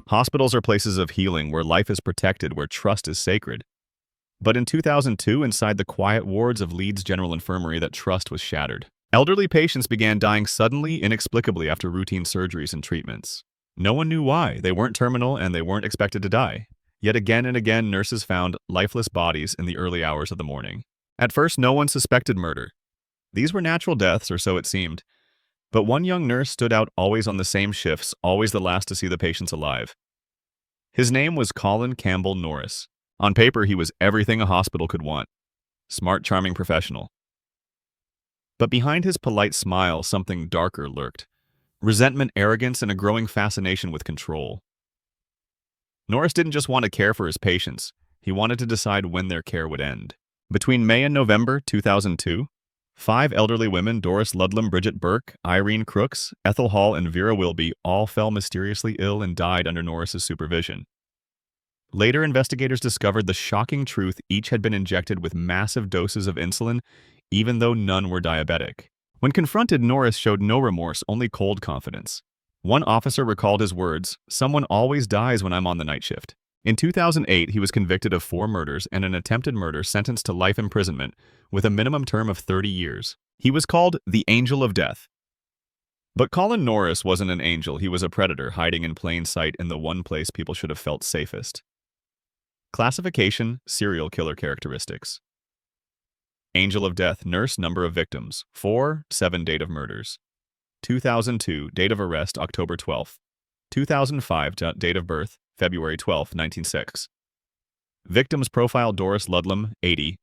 Hospitals are places of healing where life is protected, where trust is sacred. But in 2002, inside the quiet wards of Leeds General Infirmary, that trust was shattered. Elderly patients began dying suddenly, inexplicably after routine surgeries and treatments. No one knew why. They weren't terminal and they weren't expected to die. Yet again and again, nurses found lifeless bodies in the early hours of the morning. At first, no one suspected murder. These were natural deaths, or so it seemed. But one young nurse stood out, always on the same shifts, always the last to see the patients alive. His name was Colin Norris. On paper, he was everything a hospital could want. Smart, charming professional. But behind his polite smile, something darker lurked. Resentment, arrogance, and a growing fascination with control. Norris didn't just want to care for his patients. He wanted to decide when their care would end. Between May and November 2002, 5 elderly women, Doris Ludlam, Bridget Burke, Irene Crooks, Ethel Hall, and Vera Wilby, all fell mysteriously ill and died under Norris's supervision. Later, investigators discovered the shocking truth: each had been injected with massive doses of insulin, even though none were diabetic. When confronted, Norris showed no remorse, only cold confidence. One officer recalled his words, "Someone always dies when I'm on the night shift." In 2008, he was convicted of 4 murders and an attempted murder, sentenced to life imprisonment with a minimum term of 30 years. He was called the Angel of Death. But Colin Norris wasn't an angel. He was a predator, hiding in plain sight in the one place people should have felt safest. Classification: serial killer characteristics. Angel of Death. Nurse. Number of victims: 4. 7. Date of murders: 2002. Date of arrest: October 12th. 2005. Date of birth: February 12, 1906. Victims profile: Doris Ludlam, 80.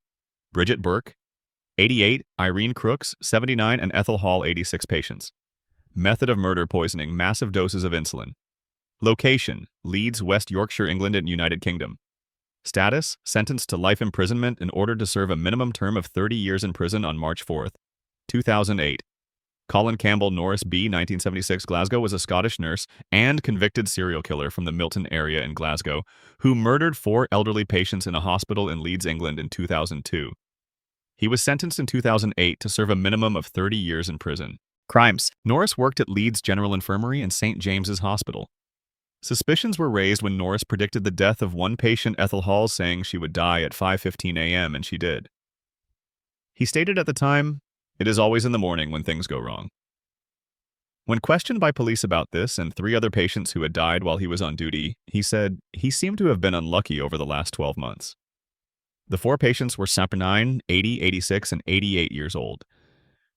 Bridget Burke, 88. Irene Crooks, 79. And Ethel Hall, 86 patients. Method of murder: poisoning, massive doses of insulin. Location: Leeds, West Yorkshire, England and United Kingdom. Status: sentenced to life imprisonment and ordered to serve a minimum term of 30 years in prison on March 4th, 2008. Colin Norris, B. 1976, Glasgow, was a Scottish nurse and convicted serial killer from the Milton area in Glasgow, who murdered 4 elderly patients in a hospital in Leeds, England in 2002. He was sentenced in 2008 to serve a minimum of 30 years in prison. Crimes: Norris worked at Leeds General Infirmary and St. James's Hospital. Suspicions were raised when Norris predicted the death of one patient, Ethel Hall, saying she would die at 5:15 a.m., and she did. He stated at the time, "It is always in the morning when things go wrong." When questioned by police about this and 3 other patients who had died while he was on duty, he said he seemed to have been unlucky over the last 12 months. The 4 patients were 79, 80, 86, and 88 years old.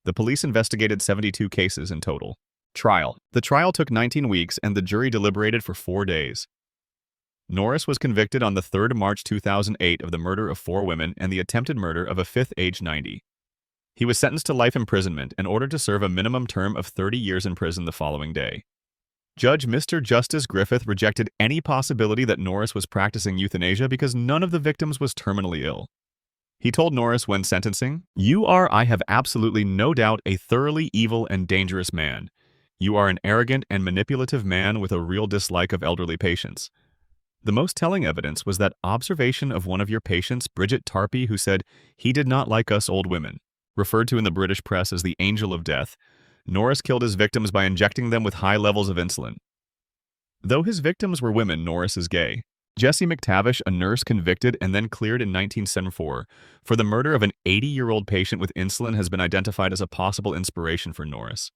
The police investigated 72 cases in total. Trial. The trial took 19 weeks and the jury deliberated for 4 days. Norris was convicted on the 3rd of March 2008 of the murder of 4 women and the attempted murder of a 5th, aged 90. He was sentenced to life imprisonment and ordered to serve a minimum term of 30 years in prison the following day. Judge Mr. Justice Griffith rejected any possibility that Norris was practicing euthanasia because none of the victims was terminally ill. He told Norris when sentencing, "You are, I have absolutely no doubt, a thoroughly evil and dangerous man. You are an arrogant and manipulative man with a real dislike of elderly patients." The most telling evidence was that observation of one of your patients, Bridget Tarpey, who said, "He did not like us old women." Referred to in the British press as the Angel of Death, Norris killed his victims by injecting them with high levels of insulin. Though his victims were women, Norris is gay. Jessie McTavish, a nurse convicted and then cleared in 1974 for the murder of an 80-year-old patient with insulin, has been identified as a possible inspiration for Norris.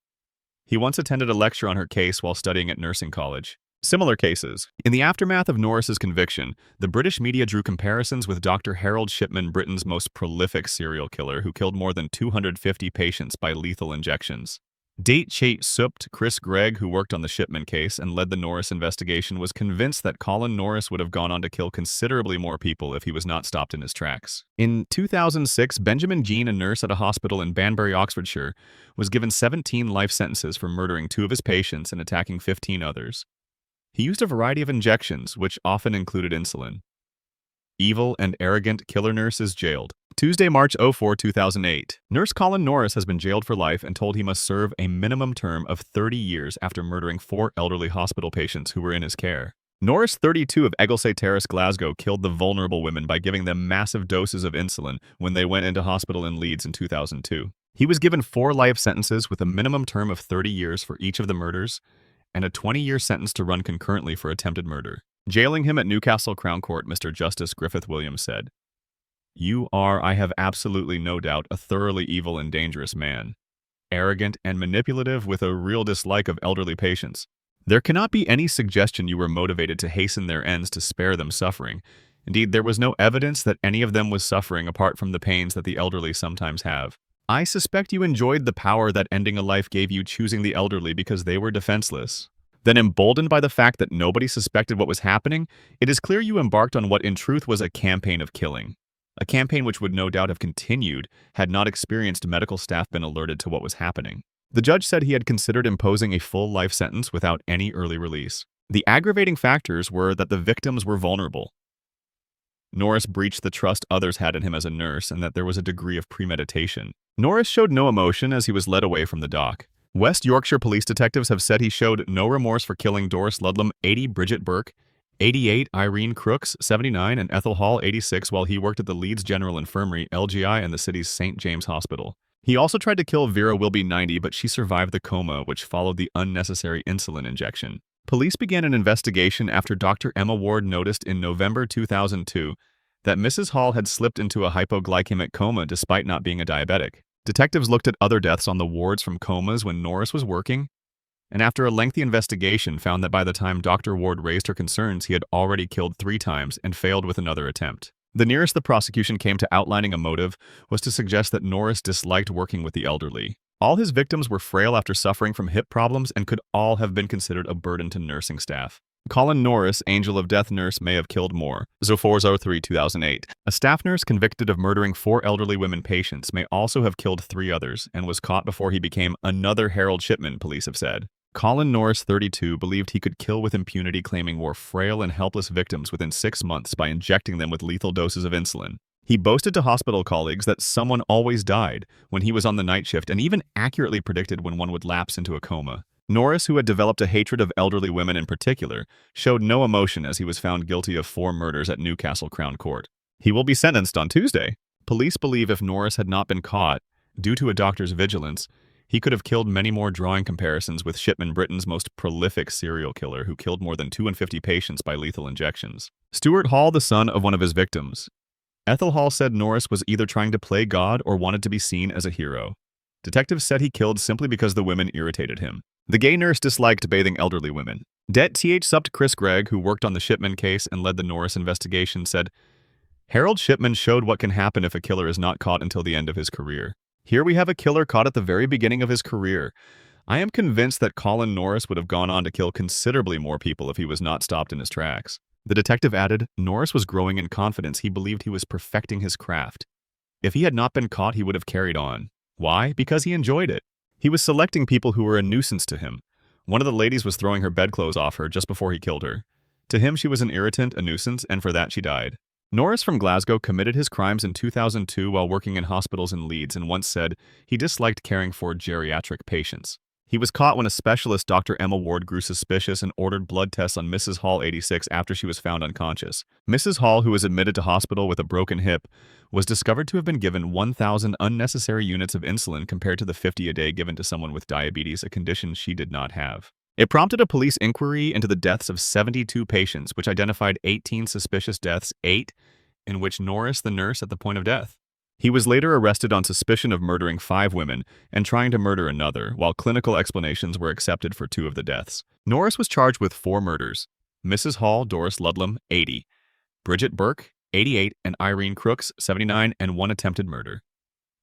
He once attended a lecture on her case while studying at nursing college. Similar cases. In the aftermath of Norris's conviction, the British media drew comparisons with Dr. Harold Shipman, Britain's most prolific serial killer who killed more than 250 patients by lethal injections. Date Chait Supt, Chris Gregg, who worked on the Shipman case and led the Norris investigation, was convinced that Colin Norris would have gone on to kill considerably more people if he was not stopped in his tracks. In 2006, Benjamin Jean, a nurse at a hospital in Banbury, Oxfordshire, was given 17 life sentences for murdering 2 of his patients and attacking 15 others. He used a variety of injections, which often included insulin. Evil and arrogant killer nurse is jailed. Tuesday, March 4, 2008. Nurse Colin Norris has been jailed for life and told he must serve a minimum term of 30 years after murdering 4 elderly hospital patients who were in his care. Norris, 32, of Egglesay Terrace, Glasgow, killed the vulnerable women by giving them massive doses of insulin when they went into hospital in Leeds in 2002. He was given 4 life sentences with a minimum term of 30 years for each of the murders and a 20-year sentence to run concurrently for attempted murder. Jailing him at Newcastle Crown Court, Mr. Justice Griffith Williams said, "You are, I have absolutely no doubt, a thoroughly evil and dangerous man, arrogant and manipulative with a real dislike of elderly patients. There cannot be any suggestion you were motivated to hasten their ends to spare them suffering. Indeed, there was no evidence that any of them was suffering apart from the pains that the elderly sometimes have. I suspect you enjoyed the power that ending a life gave you, choosing the elderly because they were defenseless. Then, emboldened by the fact that nobody suspected what was happening, it is clear you embarked on what in truth was a campaign of killing. A campaign which would no doubt have continued had not experienced medical staff been alerted to what was happening." The judge said he had considered imposing a full life sentence without any early release. The aggravating factors were that the victims were vulnerable. Norris breached the trust others had in him as a nurse, and that there was a degree of premeditation. Norris showed no emotion as he was led away from the dock. West Yorkshire police detectives have said he showed no remorse for killing Doris Ludlam, 80, Bridget Burke, 88, Irene Crooks, 79, and Ethel Hall, 86, while he worked at the Leeds General Infirmary, LGI, and the city's St. James Hospital. He also tried to kill Vera Wilby, 90, but she survived the coma, which followed the unnecessary insulin injection. Police began an investigation after Dr. Emma Ward noticed in November 2002 that Mrs. Hall had slipped into a hypoglycemic coma despite not being a diabetic. Detectives looked at other deaths on the wards from comas when Norris was working, and after a lengthy investigation found that by the time Dr. Ward raised her concerns, he had already killed 3 times and failed with another attempt. The nearest the prosecution came to outlining a motive was to suggest that Norris disliked working with the elderly. All his victims were frail after suffering from hip problems and could all have been considered a burden to nursing staff. Colin Norris, angel of death nurse, may have killed more. 0403 2008. A staff nurse convicted of murdering 4 elderly women patients may also have killed 3 others and was caught before he became another Harold Shipman, police have said. Colin Norris, 32, believed he could kill with impunity, claiming more frail and helpless victims within 6 months by injecting them with lethal doses of insulin. He boasted to hospital colleagues that someone always died when he was on the night shift and even accurately predicted when one would lapse into a coma. Norris, who had developed a hatred of elderly women in particular, showed no emotion as he was found guilty of 4 murders at Newcastle Crown Court. He will be sentenced on Tuesday. Police believe if Norris had not been caught, due to a doctor's vigilance, he could have killed many more, drawing comparisons with Shipman, Britain's most prolific serial killer who killed more than 250 patients by lethal injections. Stuart Hall, the son of one of his victims. Ethel Hall said Norris was either trying to play God or wanted to be seen as a hero. Detectives said he killed simply because the women irritated him. The gay nurse disliked bathing elderly women. Det. Supt. Chris Gregg, who worked on the Shipman case and led the Norris investigation, said, "Harold Shipman showed what can happen if a killer is not caught until the end of his career. Here we have a killer caught at the very beginning of his career. I am convinced that Colin Norris would have gone on to kill considerably more people if he was not stopped in his tracks." The detective added, Norris was growing in confidence. He believed he was perfecting his craft. If he had not been caught, he would have carried on. Why? Because he enjoyed it. He was selecting people who were a nuisance to him. One of the ladies was throwing her bedclothes off her just before he killed her. To him, she was an irritant, a nuisance, and for that she died. Norris from Glasgow committed his crimes in 2002 while working in hospitals in Leeds and once said he disliked caring for geriatric patients. He was caught when a specialist, Dr. Emma Ward, grew suspicious and ordered blood tests on Mrs. Hall, 86, after she was found unconscious. Mrs. Hall, who was admitted to hospital with a broken hip, was discovered to have been given 1,000 unnecessary units of insulin compared to the 50 a day given to someone with diabetes, a condition she did not have. It prompted a police inquiry into the deaths of 72 patients, which identified 18 suspicious deaths, 8 in which Norris, the nurse, at the point of death. He was later arrested on suspicion of murdering 5 women and trying to murder another, while clinical explanations were accepted for 2 of the deaths. Norris was charged with 4 murders: Mrs. Hall, Doris Ludlam, 80, Bridget Burke, 88, and Irene Crooks, 79, and 1 attempted murder.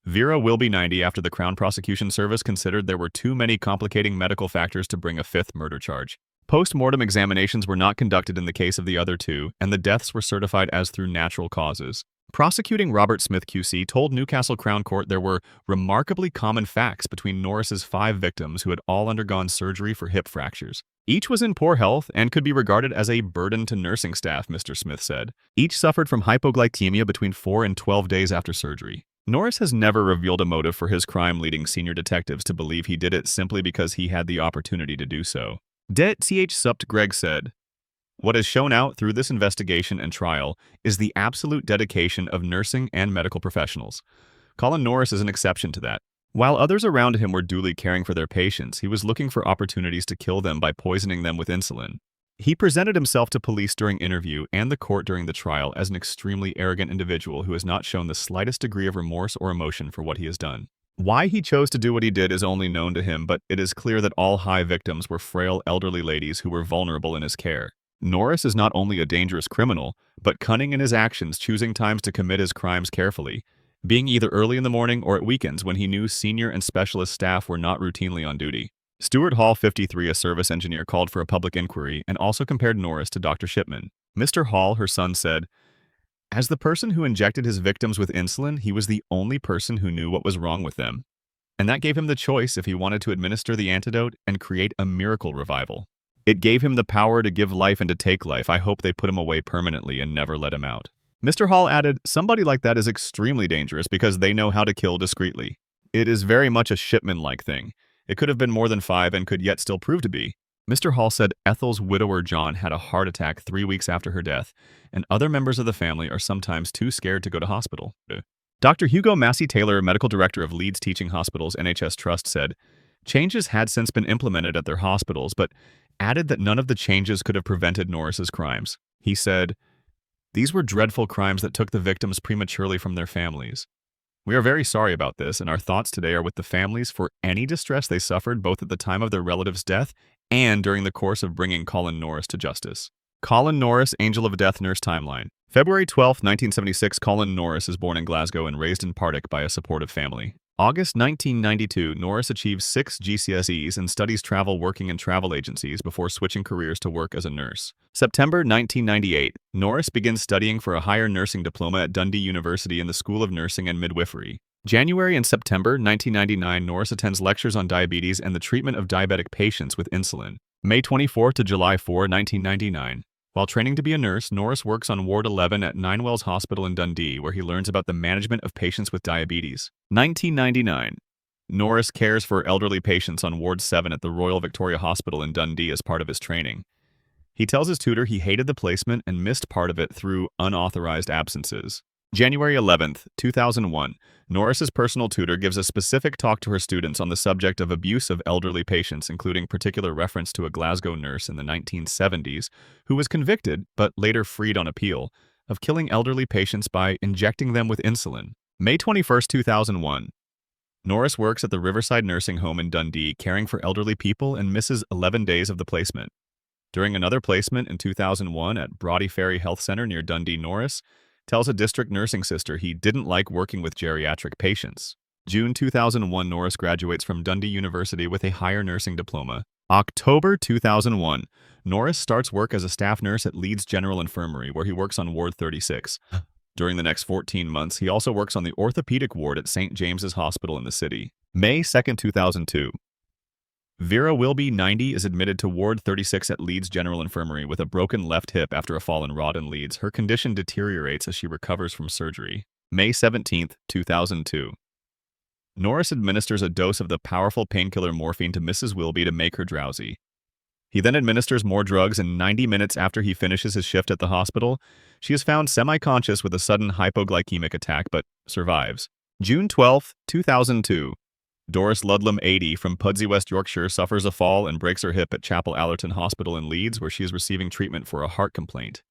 Vera Wilby, 90, after the Crown Prosecution Service considered there were too many complicating medical factors to bring a 5th murder charge. Post-mortem examinations were not conducted in the case of the other 2, and the deaths were certified as through natural causes. Prosecuting Robert Smith QC told Newcastle Crown Court there were remarkably common facts between Norris's 5 victims who had all undergone surgery for hip fractures. Each was in poor health and could be regarded as a burden to nursing staff, Mr. Smith said. Each suffered from hypoglycemia between 4 and 12 days after surgery. Norris has never revealed a motive for his crime, leading senior detectives to believe he did it simply because he had the opportunity to do so. Det. Supt. Gregg said, "What has shown out through this investigation and trial is the absolute dedication of nursing and medical professionals. Colin Norris is an exception to that. While others around him were duly caring for their patients, he was looking for opportunities to kill them by poisoning them with insulin. He presented himself to police during interview and the court during the trial as an extremely arrogant individual who has not shown the slightest degree of remorse or emotion for what he has done. Why he chose to do what he did is only known to him, but it is clear that all high victims were frail elderly ladies who were vulnerable in his care. Norris is not only a dangerous criminal, but cunning in his actions, choosing times to commit his crimes carefully, being either early in the morning or at weekends when he knew senior and specialist staff were not routinely on duty. Stuart Hall, 53, a service engineer, called for a public inquiry and also compared Norris to Dr. Shipman. Mr. Hall, her son, said, "As the person who injected his victims with insulin, he was the only person who knew what was wrong with them. And that gave him the choice if he wanted to administer the antidote and create a miracle revival. It gave him the power to give life and to take life. I hope they put him away permanently and never let him out." Mr. Hall added, "Somebody like that is extremely dangerous because they know how to kill discreetly. It is very much a Shipman-like thing. It could have been more than 5 and could yet still prove to be." Mr. Hall said Ethel's widower John had a heart attack 3 weeks after her death, and other members of the family are sometimes too scared to go to hospital. Dr. Hugo Massey-Taylor, medical director of Leeds Teaching Hospitals NHS Trust, said, "Changes had since been implemented at their hospitals, but added that none of the changes could have prevented Norris's crimes." He said, "These were dreadful crimes that took the victims prematurely from their families. We are very sorry about this, and our thoughts today are with the families for any distress they suffered both at the time of their relative's death and during the course of bringing Colin Norris to justice." Colin Norris, Angel of Death nurse timeline. February 12, 1976, Colin Norris is born in Glasgow and raised in Partick by a supportive family. August 1992, Norris achieves 6 GCSEs and studies travel working in travel agencies before switching careers to work as a nurse. September 1998, Norris begins studying for a higher nursing diploma at Dundee University in the School of Nursing and Midwifery. January and September 1999, Norris attends lectures on diabetes and the treatment of diabetic patients with insulin. May 24 to July 4, 1999. While training to be a nurse, Norris works on Ward 11 at Ninewells Hospital in Dundee, where he learns about the management of patients with diabetes. 1999. Norris cares for elderly patients on Ward 7 at the Royal Victoria Hospital in Dundee as part of his training. He tells his tutor he hated the placement and missed part of it through unauthorized absences. January 11, 2001. Norris's personal tutor gives a specific talk to her students on the subject of abuse of elderly patients, including particular reference to a Glasgow nurse in the 1970s who was convicted, but later freed on appeal, of killing elderly patients by injecting them with insulin. May 21, 2001. Norris works at the Riverside Nursing Home in Dundee, caring for elderly people, and misses 11 days of the placement. During another placement in 2001 at Brodie Ferry Health Centre near Dundee, Norris tells a district nursing sister he didn't like working with geriatric patients. June 2001, Norris graduates from Dundee University with a higher nursing diploma. October 2001, Norris starts work as a staff nurse at Leeds General Infirmary, where he works on Ward 36. During the next 14 months, he also works on the orthopedic ward at St. James's Hospital in the city. May 2, 2002. Vera Wilby, 90, is admitted to Ward 36 at Leeds General Infirmary with a broken left hip after a fall in Rod in Leeds. Her condition deteriorates as she recovers from surgery. May 17, 2002. Norris administers a dose of the powerful painkiller morphine to Mrs. Wilby to make her drowsy. He then administers more drugs, and 90 minutes after he finishes his shift at the hospital, she is found semi-conscious with a sudden hypoglycemic attack but survives. June 12, 2002. Doris Ludlam, 80, from Pudsey, West Yorkshire, suffers a fall and breaks her hip at Chapel Allerton Hospital in Leeds, where she is receiving treatment for a heart complaint.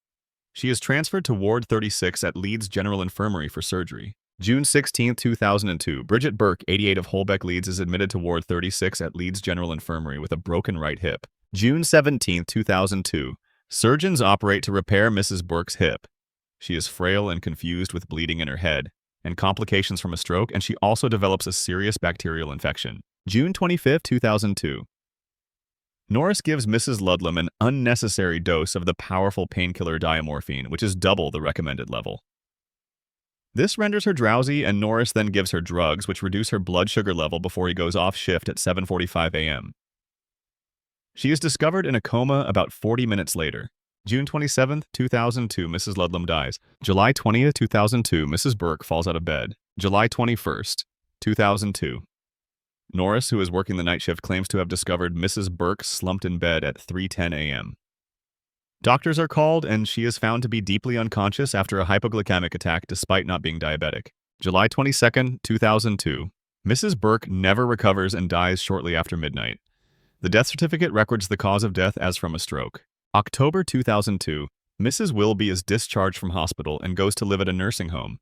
She is transferred to Ward 36 at Leeds General Infirmary for surgery. June 16, 2002. Bridget Burke, 88, of Holbeck, Leeds, is admitted to Ward 36 at Leeds General Infirmary with a broken right hip. June 17, 2002. Surgeons operate to repair Mrs. Burke's hip. She is frail and confused with bleeding in her head and complications from a stroke, and she also develops a serious bacterial infection. June 25, 2002. Norris gives Mrs. Ludlam an unnecessary dose of the powerful painkiller diamorphine, which is double the recommended level. This renders her drowsy, and Norris then gives her drugs, which reduce her blood sugar level before he goes off shift at 7:45 a.m. She is discovered in a coma about 40 minutes later. June 27, 2002, Mrs. Ludlam dies. July 20, 2002, Mrs. Burke falls out of bed. July 21, 2002. Norris, who is working the night shift, claims to have discovered Mrs. Burke slumped in bed at 3:10 a.m. Doctors are called, and she is found to be deeply unconscious after a hypoglycemic attack despite not being diabetic. July 22, 2002. Mrs. Burke never recovers and dies shortly after midnight. The death certificate records the cause of death as from a stroke. October 2002. Mrs. Wilby is discharged from hospital and goes to live at a nursing home.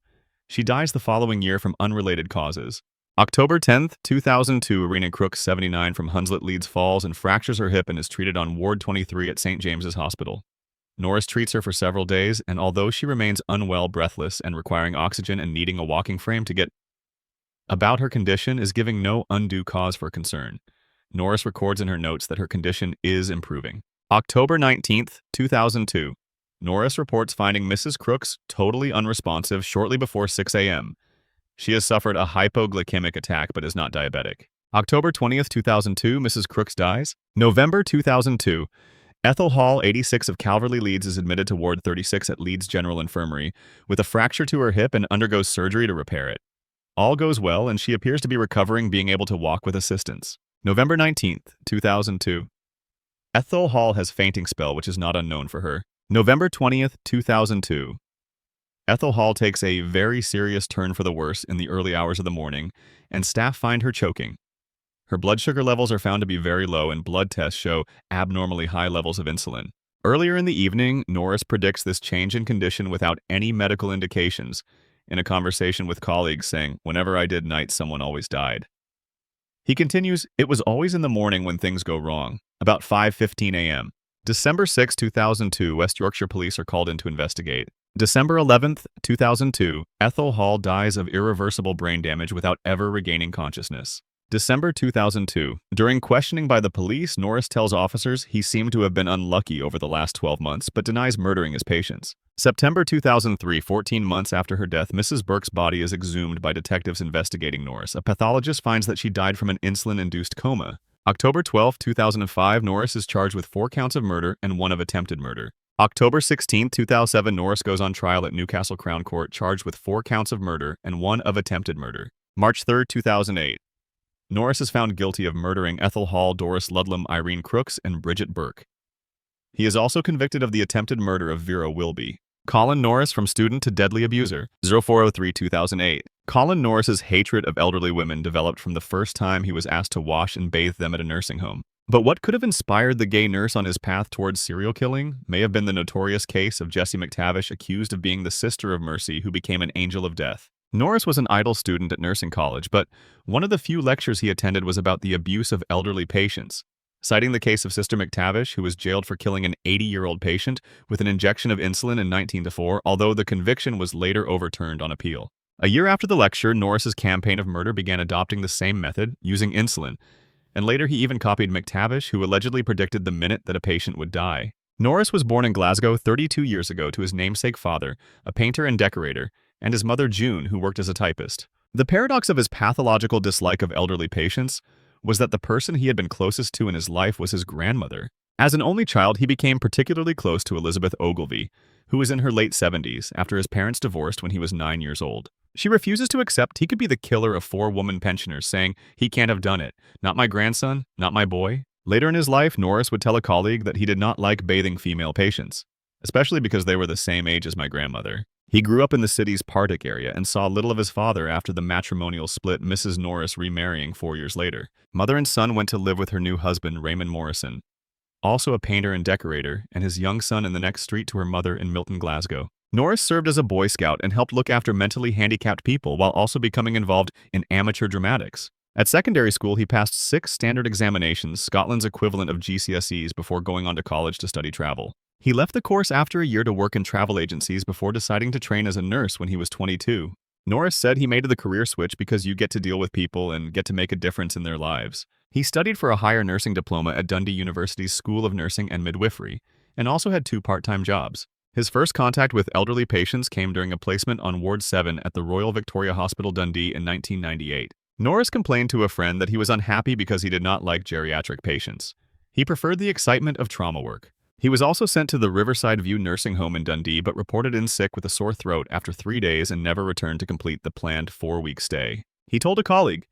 She dies the following year from unrelated causes. October 10, 2002, Irina Crooks, 79, from Hunslet, Leeds, falls and fractures her hip and is treated on Ward 23 at St. James's Hospital. Norris treats her for several days, and although she remains unwell, breathless, and requiring oxygen and needing a walking frame to get about her condition is giving no undue cause for concern. Norris records in her notes that her condition is improving. October 19, 2002. Norris reports finding Mrs. Crooks totally unresponsive shortly before 6 a.m. She has suffered a hypoglycemic attack but is not diabetic. October 20th, 2002, Mrs. Crooks dies. November 2002, Ethel Hall, 86, of Calverley, Leeds, is admitted to Ward 36 at Leeds General Infirmary with a fracture to her hip and undergoes surgery to repair it. All goes well and she appears to be recovering, being able to walk with assistance. November 19th, 2002. Ethel Hall has fainting spell, which is not unknown for her. November 20th, 2002. Ethel Hall takes a very serious turn for the worse in the early hours of the morning, and staff find her choking. Her blood sugar levels are found to be very low, and blood tests show abnormally high levels of insulin. Earlier in the evening, Norris predicts this change in condition without any medical indications, in a conversation with colleagues saying, "Whenever I did night, someone always died." He continues, "It was always in the morning when things go wrong, about 5:15 a.m. December 6, 2002, West Yorkshire Police are called in to investigate. December 11th, 2002, Ethel Hall dies of irreversible brain damage without ever regaining consciousness. December 2002, during questioning by the police, Norris tells officers he seemed to have been unlucky over the last 12 months, but denies murdering his patients. September 2003, 14 months after her death, Mrs. Burke's body is exhumed by detectives investigating Norris. A pathologist finds that she died from an insulin-induced coma. October 12, 2005, Norris is charged with 4 counts of murder and 1 of attempted murder. October 16, 2007, Norris goes on trial at Newcastle Crown Court, charged with 4 counts of murder and 1 of attempted murder. March 3, 2008. Norris is found guilty of murdering Ethel Hall, Doris Ludlam, Irene Crooks, and Bridget Burke. He is also convicted of the attempted murder of Vera Wilby. Colin Norris, from student to deadly abuser. 0403-2008. Colin Norris's hatred of elderly women developed from the first time he was asked to wash and bathe them at a nursing home. But what could have inspired the gay nurse on his path towards serial killing may have been the notorious case of Jessie McTavish, accused of being the sister of Mercy who became an angel of death. Norris was an idle student at nursing college, but one of the few lectures he attended was about the abuse of elderly patients. Citing the case of Sister McTavish, who was jailed for killing an 80-year-old patient with an injection of insulin in 1904, although the conviction was later overturned on appeal. A year after the lecture, Norris's campaign of murder began adopting the same method, using insulin, and later he even copied McTavish, who allegedly predicted the minute that a patient would die. Norris was born in Glasgow 32 years ago to his namesake father, a painter and decorator, and his mother June, who worked as a typist. The paradox of his pathological dislike of elderly patients was that the person he had been closest to in his life was his grandmother. As an only child, he became particularly close to Elizabeth Ogilvy, who was in her late 70s after his parents divorced when he was 9 years old. She refuses to accept he could be the killer of 4 woman pensioners, saying, "He can't have done it. Not my grandson, not my boy." Later in his life, Norris would tell a colleague that he did not like bathing female patients, especially because they were the same age as my grandmother. He grew up in the city's Partick area and saw little of his father after the matrimonial split, Mrs. Norris remarrying 4 years later. Mother and son went to live with her new husband, Raymond Morrison, also a painter and decorator, and his young son in the next street to her mother in Milton, Glasgow. Norris served as a Boy Scout and helped look after mentally handicapped people while also becoming involved in amateur dramatics. At secondary school, he passed 6 standard examinations, Scotland's equivalent of GCSEs, before going on to college to study travel. He left the course after a year to work in travel agencies before deciding to train as a nurse when he was 22. Norris said he made the career switch because you get to deal with people and get to make a difference in their lives. He studied for a higher nursing diploma at Dundee University's School of Nursing and Midwifery, and also had 2 part-time jobs. His first contact with elderly patients came during a placement on Ward 7 at the Royal Victoria Hospital, Dundee in 1998. Norris complained to a friend that he was unhappy because he did not like geriatric patients. He preferred the excitement of trauma work. He was also sent to the Riverside View nursing home in Dundee but reported in sick with a sore throat after 3 days and never returned to complete the planned 4-week stay. He told a colleague,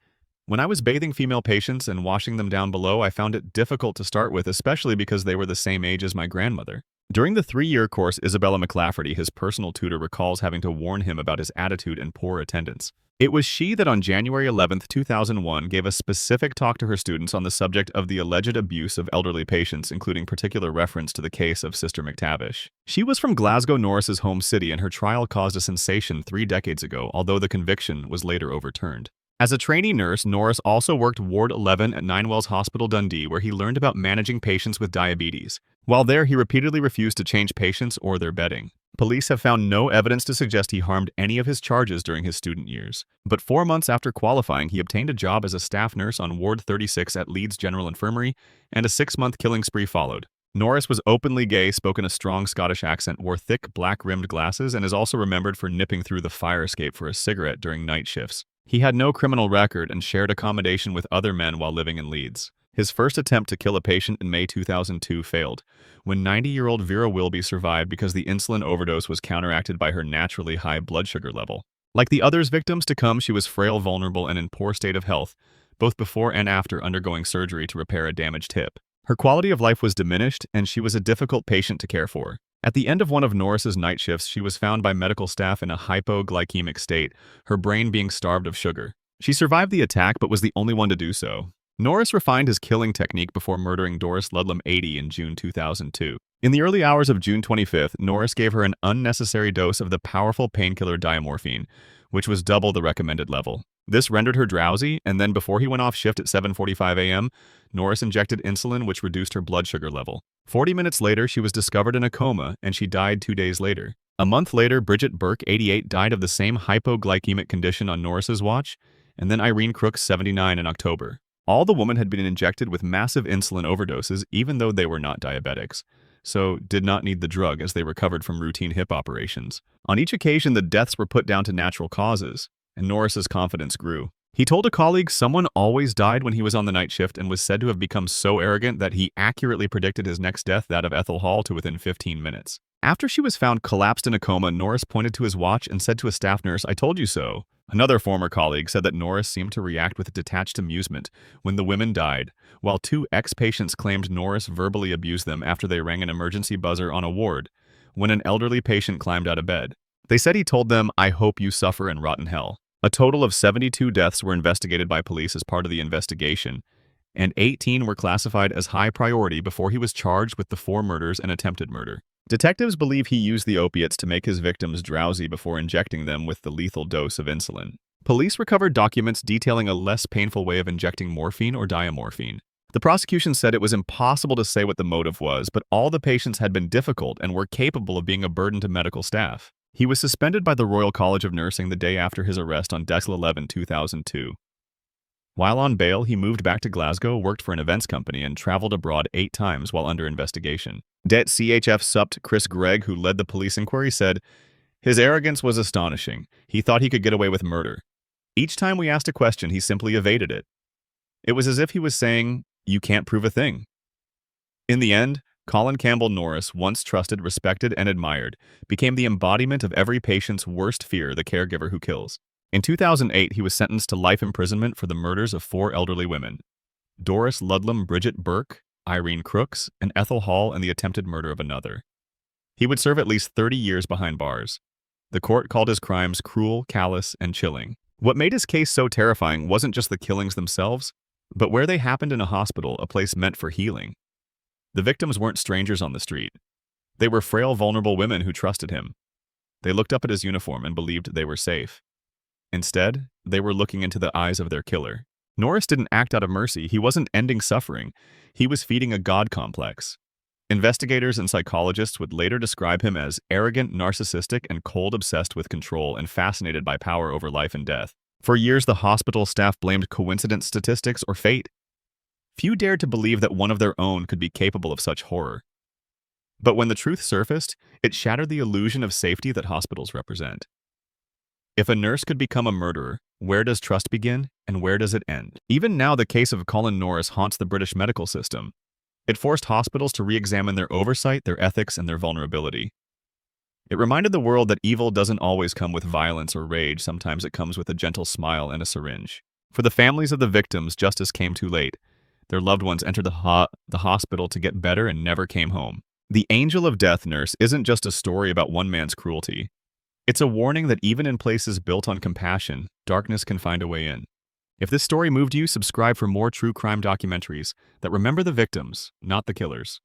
"When I was bathing female patients and washing them down below, I found it difficult to start with, especially because they were the same age as my grandmother." During the 3-year course, Isabella McLafferty, his personal tutor, recalls having to warn him about his attitude and poor attendance. It was she that on January 11, 2001, gave a specific talk to her students on the subject of the alleged abuse of elderly patients, including particular reference to the case of Sister McTavish. She was from Glasgow Norris's home city, and her trial caused a sensation 3 decades ago, although the conviction was later overturned. As a trainee nurse, Norris also worked Ward 11 at Ninewells Hospital, Dundee, where he learned about managing patients with diabetes. While there, he repeatedly refused to change patients or their bedding. Police have found no evidence to suggest he harmed any of his charges during his student years. But 4 months after qualifying, he obtained a job as a staff nurse on Ward 36 at Leeds General Infirmary, and a 6-month killing spree followed. Norris was openly gay, spoke in a strong Scottish accent, wore thick black-rimmed glasses, and is also remembered for nipping through the fire escape for a cigarette during night shifts. He had no criminal record and shared accommodation with other men while living in Leeds. His first attempt to kill a patient in May 2002 failed, when 90-year-old Vera Wilby survived because the insulin overdose was counteracted by her naturally high blood sugar level. Like the others victims to come, she was frail, vulnerable, and in poor state of health, both before and after undergoing surgery to repair a damaged hip. Her quality of life was diminished, and she was a difficult patient to care for. At the end of one of Norris's night shifts, she was found by medical staff in a hypoglycemic state, her brain being starved of sugar. She survived the attack but was the only one to do so. Norris refined his killing technique before murdering Doris Ludlam, 80, in June 2002. In the early hours of June 25th, Norris gave her an unnecessary dose of the powerful painkiller diamorphine, which was double the recommended level. This rendered her drowsy, and then before he went off shift at 7:45 a.m., Norris injected insulin, which reduced her blood sugar level. 40 minutes later, she was discovered in a coma, and she died 2 days later. A month later, Bridget Burke, 88, died of the same hypoglycemic condition on Norris's watch, and then Irene Crooks, 79, in October. All the women had been injected with massive insulin overdoses, even though they were not diabetics, so did not need the drug as they recovered from routine hip operations. On each occasion, the deaths were put down to natural causes, and Norris's confidence grew. He told a colleague someone always died when he was on the night shift, and was said to have become so arrogant that he accurately predicted his next death, that of Ethel Hall, to within 15 minutes. After she was found collapsed in a coma, Norris pointed to his watch and said to a staff nurse, "I told you so." Another former colleague said that Norris seemed to react with detached amusement when the women died, while 2 ex-patients claimed Norris verbally abused them after they rang an emergency buzzer on a ward when an elderly patient climbed out of bed. They said he told them, "I hope you suffer and rot in hell." A total of 72 deaths were investigated by police as part of the investigation, and 18 were classified as high priority before he was charged with the 4 murders and attempted murder. Detectives believe he used the opiates to make his victims drowsy before injecting them with the lethal dose of insulin. Police recovered documents detailing a less painful way of injecting morphine or diamorphine. The prosecution said it was impossible to say what the motive was, but all the patients had been difficult and were capable of being a burden to medical staff. He was suspended by the Royal College of Nursing the day after his arrest on December 11, 2002. While on bail, he moved back to Glasgow, worked for an events company, and traveled abroad 8 times while under investigation. Det CHF Supt Chris Gregg, who led the police inquiry, said, "His arrogance was astonishing. He thought he could get away with murder. Each time we asked a question, he simply evaded it. It was as if he was saying, 'You can't prove a thing.'" In the end, Colin Campbell Norris, once trusted, respected, and admired, became the embodiment of every patient's worst fear, the caregiver who kills. In 2008, he was sentenced to life imprisonment for the murders of 4 elderly women: Doris Ludlam, Bridget Burke, Irene Crooks, and Ethel Hall, and the attempted murder of another. He would serve at least 30 years behind bars. The court called his crimes cruel, callous, and chilling. What made his case so terrifying wasn't just the killings themselves, but where they happened in a hospital, a place meant for healing. The victims weren't strangers on the street. They were frail, vulnerable women who trusted him. They looked up at his uniform and believed they were safe. Instead, they were looking into the eyes of their killer. Norris didn't act out of mercy. He wasn't ending suffering. He was feeding a God complex. Investigators and psychologists would later describe him as arrogant, narcissistic, and cold, obsessed with control and fascinated by power over life and death. For years, the hospital staff blamed coincidence, statistics, or fate. Few dared to believe that one of their own could be capable of such horror. But when the truth surfaced, it shattered the illusion of safety that hospitals represent. If a nurse could become a murderer, where does trust begin and where does it end? Even now, the case of Colin Norris haunts the British medical system. It forced hospitals to re-examine their oversight, their ethics, and their vulnerability. It reminded the world that evil doesn't always come with violence or rage. Sometimes it comes with a gentle smile and a syringe. For the families of the victims, justice came too late. Their loved ones entered the hospital to get better and never came home. The Angel of Death nurse isn't just a story about one man's cruelty. It's a warning that even in places built on compassion, darkness can find a way in. If this story moved you, subscribe for more true crime documentaries that remember the victims, not the killers.